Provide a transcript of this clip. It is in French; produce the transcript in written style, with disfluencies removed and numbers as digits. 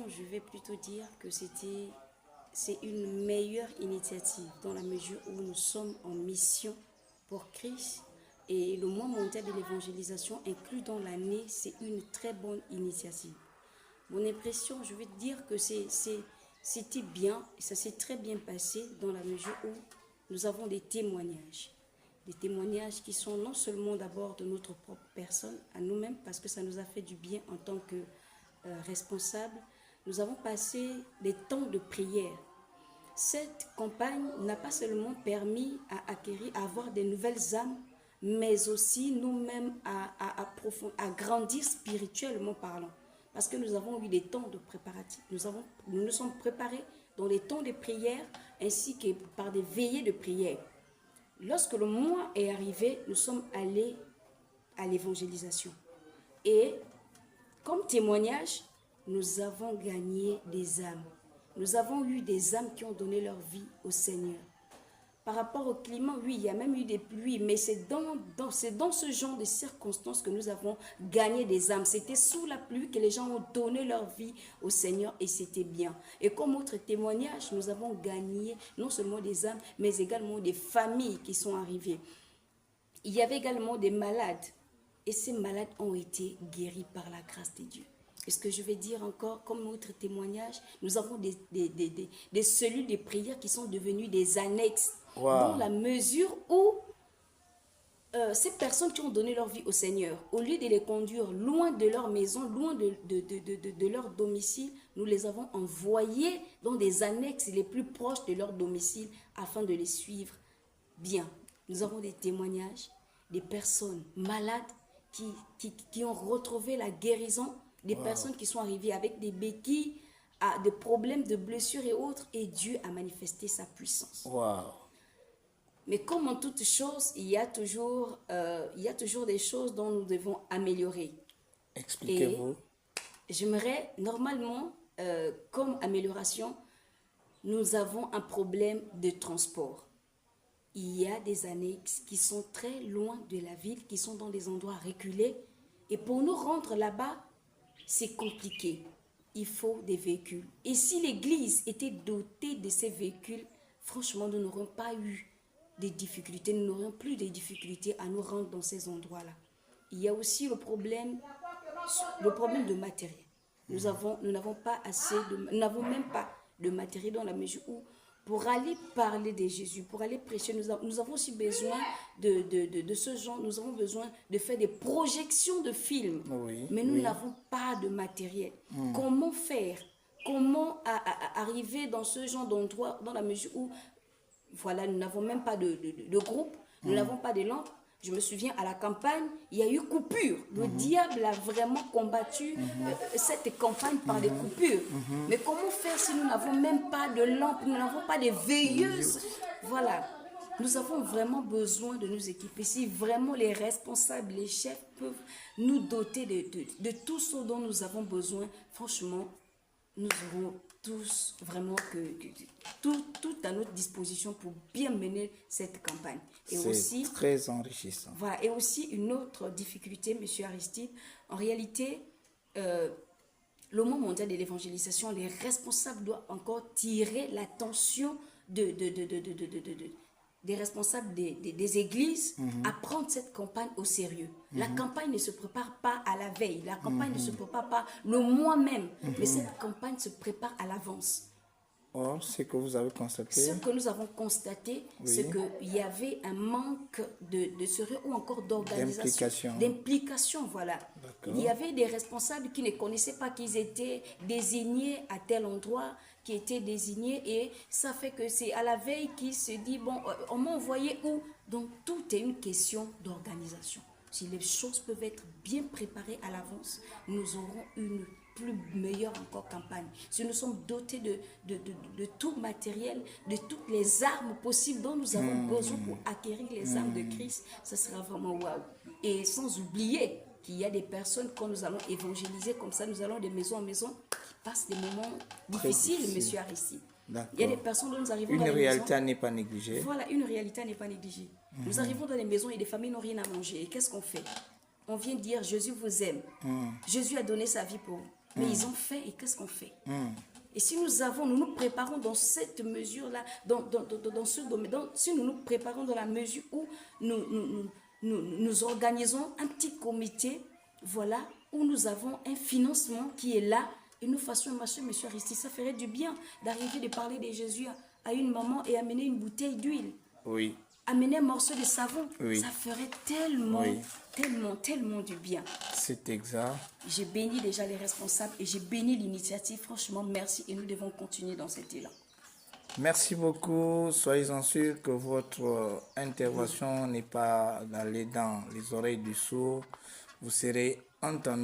je vais plutôt dire que c'est une meilleure initiative dans la mesure où nous sommes en mission pour Christ et le mois mondial de l'évangélisation inclus dans l'année, c'est une très bonne initiative. Mon impression, je vais te dire que c'était bien, ça s'est très bien passé dans la mesure où nous avons des témoignages. Des témoignages qui sont non seulement d'abord de notre propre personne, à nous-mêmes, parce que ça nous a fait du bien en tant que responsables. Nous avons passé des temps de prière. Cette campagne n'a pas seulement permis à avoir des nouvelles âmes, mais aussi nous-mêmes à grandir spirituellement parlant. Parce que nous avons eu des temps de préparatifs. Nous nous sommes préparés dans les temps de prière ainsi que par des veillées de prière. Lorsque le mois est arrivé, nous sommes allés à l'évangélisation. Et comme témoignage, nous avons gagné des âmes. Nous avons eu des âmes qui ont donné leur vie au Seigneur. Par rapport au climat, oui, il y a même eu des pluies, mais c'est dans ce genre de circonstances que nous avons gagné des âmes. C'était sous la pluie que les gens ont donné leur vie au Seigneur et c'était bien. Et comme autre témoignage, nous avons gagné non seulement des âmes, mais également des familles qui sont arrivées. Il y avait également des malades et ces malades ont été guéris par la grâce de Dieu. Et ce que je vais dire encore, comme autre témoignage, nous avons des cellules de prière qui sont devenues des annexes. Wow. Dans la mesure où ces personnes qui ont donné leur vie au Seigneur, au lieu de les conduire loin de leur maison, loin de leur domicile, nous les avons envoyés dans des annexes les plus proches de leur domicile afin de les suivre bien. Nous avons des témoignages, des personnes malades qui ont retrouvé la guérison, des personnes qui sont arrivées avec des béquilles, des problèmes de blessures et autres, et Dieu a manifesté sa puissance. Wow. Mais comme en toute chose, il y a toujours des choses dont nous devons améliorer. Expliquez-vous. Et j'aimerais, normalement, comme amélioration, nous avons un problème de transport. Il y a des annexes qui sont très loin de la ville, qui sont dans des endroits reculés. Et pour nous rendre là-bas, c'est compliqué. Il faut des véhicules. Et si l'église était dotée de ces véhicules, franchement, nous n'aurions pas eu des difficultés, nous n'aurions plus de difficultés à nous rendre dans ces endroits-là. Il y a aussi le problème de matériel. Nous n'avons même pas de matériel dans la mesure où, pour aller parler de Jésus, pour aller prêcher, nous avons aussi besoin de ce genre, nous avons besoin de faire des projections de films. Oui, mais nous n'avons pas de matériel. Comment faire? Comment arriver dans ce genre d'endroit, dans la mesure où, voilà, nous n'avons même pas de groupe, nous n'avons pas de lampes. Je me souviens, à la campagne, il y a eu coupure. Le diable a vraiment combattu cette campagne par des coupures. Mais comment faire si nous n'avons même pas de lampes, nous n'avons pas de veilleuses? Voilà. Nous avons vraiment besoin de nous équiper. Si vraiment les responsables, les chefs peuvent nous doter de tout ce dont nous avons besoin, franchement, nous aurons tous vraiment tout à notre disposition pour bien mener cette campagne. C'est aussi très enrichissant. Voilà. Et aussi une autre difficulté, M. Aristide, en réalité, le mois mondial de l'évangélisation, les responsables doivent encore tirer l'attention des responsables des églises à prendre cette campagne au sérieux. La campagne ne se prépare pas à la veille, la campagne ne se prépare pas le mois même, mais cette campagne se prépare à l'avance. Or, ce que vous avez constaté? Ce que nous avons constaté, c'est qu'il y avait un manque de sérieux ou encore d'organisation, d'implication, voilà. Il y avait des responsables qui ne connaissaient pas qu'ils étaient désignés à tel endroit, qui étaient désignés, et ça fait que c'est à la veille qu'ils se disent, bon, on m'a envoyé où? Donc, tout est une question d'organisation. Si les choses peuvent être bien préparées à l'avance, nous aurons une plus meilleure encore campagne. Si nous sommes dotés de tout matériel, de toutes les armes possibles dont nous avons besoin pour acquérir les armes de Christ, ça sera vraiment waouh. Et sans oublier qu'il y a des personnes, quand nous allons évangéliser comme ça, nous allons de maison en maison, qui passent des moments difficiles, monsieur Aristide. Il y a des personnes dont nous arrivons dans les maisons. Une réalité n'est pas négligée. Voilà, une réalité n'est pas négligée. Nous arrivons dans les maisons et des familles n'ont rien à manger. Et qu'est-ce qu'on fait? On vient dire, Jésus vous aime. Jésus a donné sa vie pour vous. Mais ils ont fait, et qu'est-ce qu'on fait? Et si nous nous préparons dans cette mesure-là, dans ce domaine, si nous nous préparons dans la mesure où nous organisons un petit comité, voilà, où nous avons un financement qui est là, et nous fassions un marché, monsieur Aristide, ça ferait du bien d'arriver de parler de Jésus à une maman et amener une bouteille d'huile. Oui. Amener un morceau de savon, oui. Ça ferait tellement, tellement du bien. C'est exact. J'ai béni déjà les responsables et j'ai béni l'initiative. Franchement, merci et nous devons continuer dans cet élan. Merci beaucoup. Soyez-en sûrs que votre intervention n'est pas allée dans les oreilles du sourd. Vous serez entendu.